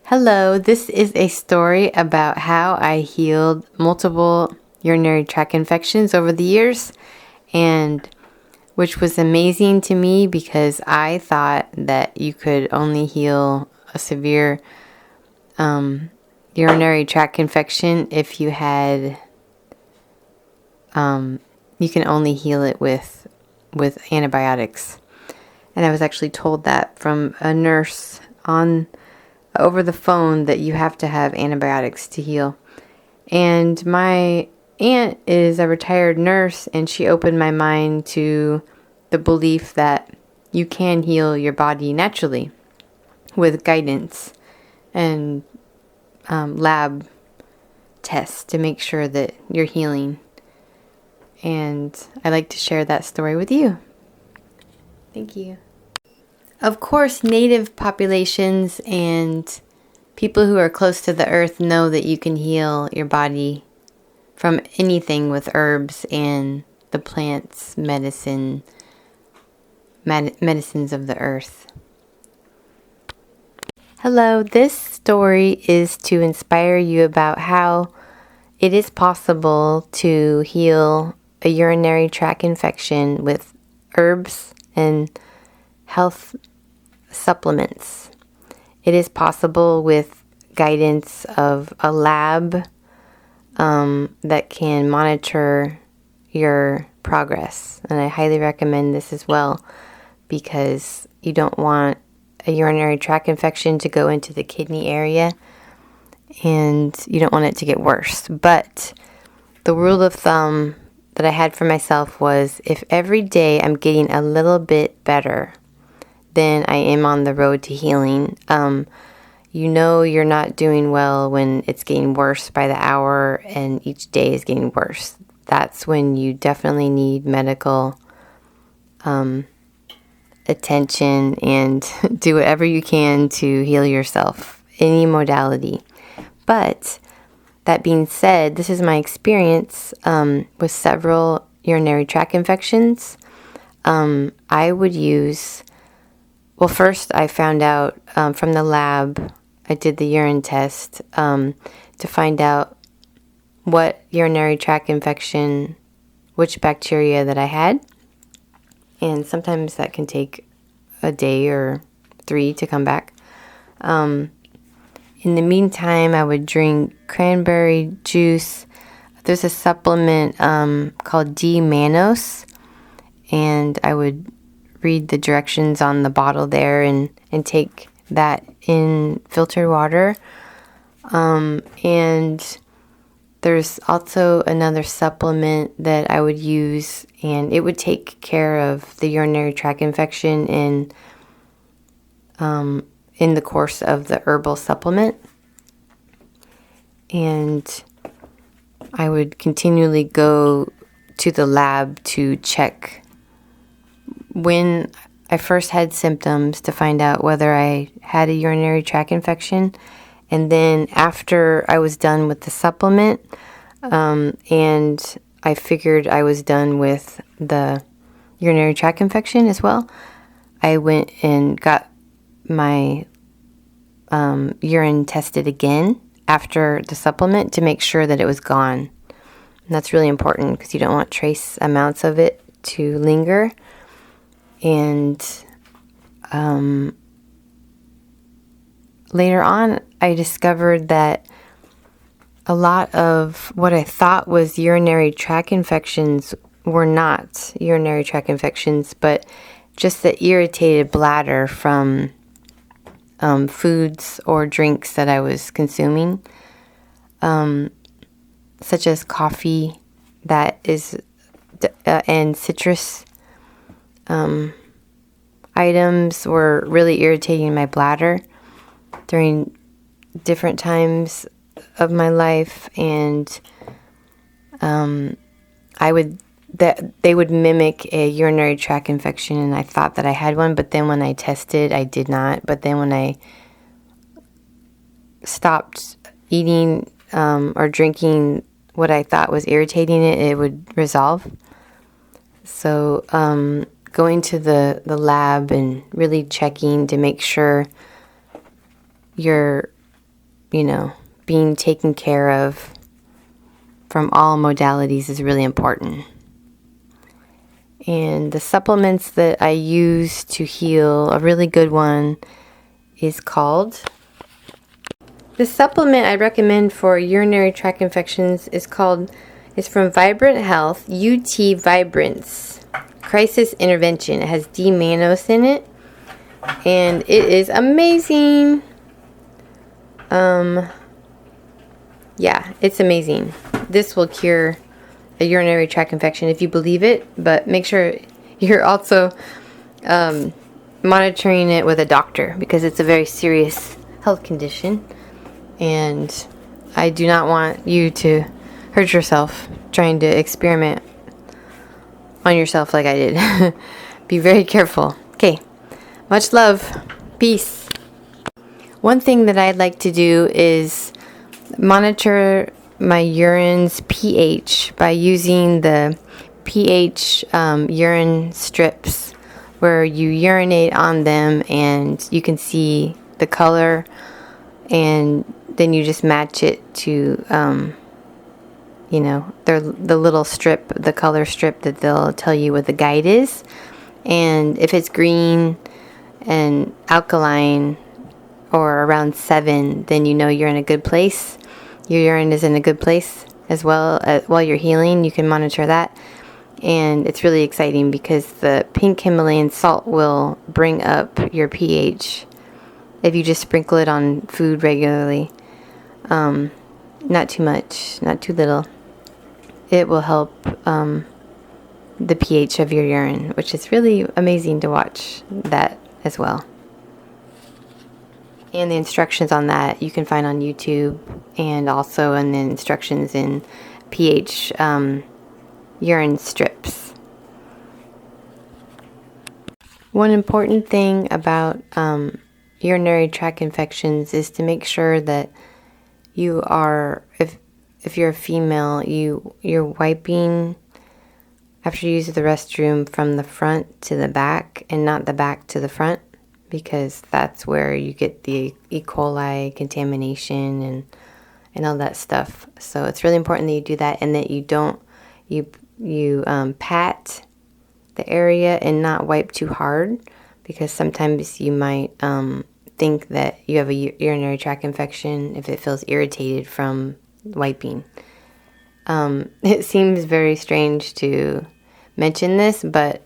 Hello, this is a story about how I healed multiple urinary tract infections over the years, and which was amazing to me because I thought that you could only heal a severe urinary tract infection if you had, you can only heal it with antibiotics. And I was actually told that from a nurse over the phone that you have to have antibiotics to heal. And my aunt is a retired nurse, and she opened my mind to the belief that you can heal your body naturally with guidance and lab tests to make sure that you're healing. And I like to share that story with you. Thank you. Of course, native populations and people who are close to the earth know that you can heal your body from anything with herbs and the plants, medicines of the earth. Hello, this story is to inspire you about how it is possible to heal a urinary tract infection with herbs and health supplements. It is possible with guidance of a lab that can monitor your progress. And I highly recommend this as well because you don't want a urinary tract infection to go into the kidney area and you don't want it to get worse. But the rule of thumb that I had for myself was if every day I'm getting a little bit better, then I am on the road to healing. You know you're not doing well when it's getting worse by the hour and each day is getting worse. That's when you definitely need medical attention and do whatever you can to heal yourself, any modality. But that being said, this is my experience with several urinary tract infections. I would use... Well, first I found out from the lab, I did the urine test to find out what urinary tract infection, which bacteria that I had. And sometimes that can take a day or 3 to come back. In the meantime, I would drink cranberry juice. There's a supplement called D-mannose, and I would read the directions on the bottle there and take that in filtered water. And there's also another supplement that I would use, and it would take care of the urinary tract infection in the course of the herbal supplement. And I would continually go to the lab to check when I first had symptoms to find out whether I had a urinary tract infection. And then after I was done with the supplement, and I figured I was done with the urinary tract infection as well, I went and got my urine tested again after the supplement to make sure that it was gone. And that's really important because you don't want trace amounts of it to linger. And later on, I discovered that a lot of what I thought was urinary tract infections were not urinary tract infections, but just the irritated bladder from foods or drinks that I was consuming, such as coffee and citrus items were really irritating my bladder during different times of my life, and they would mimic a urinary tract infection, and I thought that I had one, but then when I tested, I did not. But then when I stopped eating or drinking what I thought was irritating it would resolve. So going to the lab and really checking to make sure your being taken care of from all modalities is really important. And the supplements that I use to heal, a really good one is called... The supplement I recommend for urinary tract infections is from Vibrant Health, UT Vibrance Crisis Intervention. It has D-mannose in it, and it is amazing. Yeah, it's amazing. This will cure a urinary tract infection if you believe it, but make sure you're also monitoring it with a doctor, because it's a very serious health condition, and I do not want you to hurt yourself trying to experiment on yourself like I did. Be very careful. Okay, much love. Peace. One thing that I'd like to do is monitor my urine's pH by using the pH urine strips, where you urinate on them and you can see the color, and then you just match it to the little strip, the color strip that they'll tell you what the guide is. And if it's green and alkaline or around 7, then you know you're in a good place. Your urine is in a good place as well. While you're healing, you can monitor that. And it's really exciting because the pink Himalayan salt will bring up your pH if you just sprinkle it on food regularly. Not too much, not too little. It will help the pH of your urine, which is really amazing to watch that as well. And the instructions on that you can find on YouTube, and also in the instructions in pH urine strips. One important thing about urinary tract infections is to make sure that you are, if you're a female, you're wiping after you use the restroom from the front to the back and not the back to the front, because that's where you get the E. coli contamination and all that stuff. So it's really important that you do that, and that you don't pat the area and not wipe too hard, because sometimes you might think that you have a urinary tract infection if it feels irritated from wiping. It seems very strange to mention this, but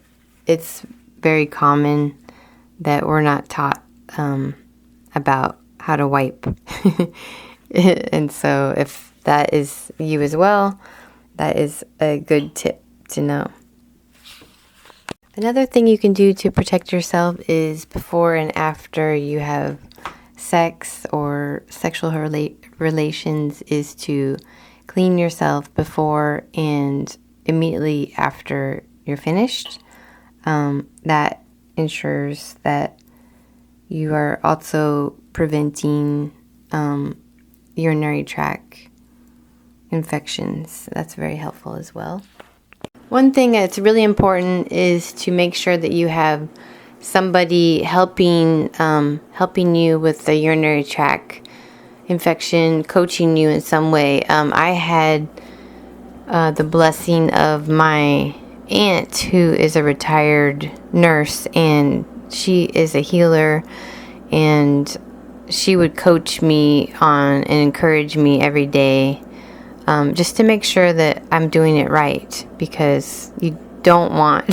it's very common that we're not taught about how to wipe. And so if that is you as well, that is a good tip to know. Another thing you can do to protect yourself is before and after you have sex or sexual relations is to clean yourself before and immediately after you're finished. That ensures that you are also preventing urinary tract infections. That's very helpful as well. One thing that's really important is to make sure that you have somebody helping you with the urinary tract infection, coaching you in some way. I had the blessing of my aunt, who is a retired nurse, and she is a healer, and she would coach me on and encourage me every day, just to make sure that I'm doing it right, because you don't want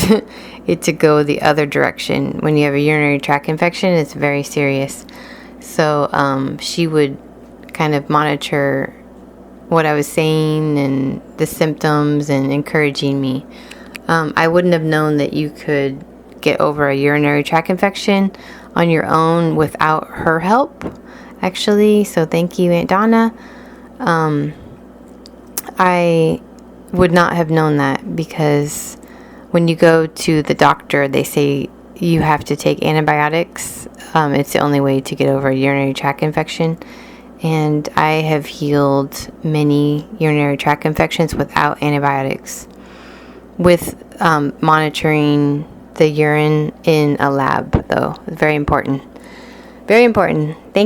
it to go the other direction. When you have a urinary tract infection, it's very serious. So she would kind of monitor what I was saying and the symptoms and encouraging me. I wouldn't have known that you could get over a urinary tract infection on your own without her help, actually. So thank you, Aunt Donna. I would not have known that, because when you go to the doctor, they say you have to take antibiotics. It's the only way to get over a urinary tract infection. And I have healed many urinary tract infections without antibiotics, with monitoring the urine in a lab, though. It's very important. Very important. Thank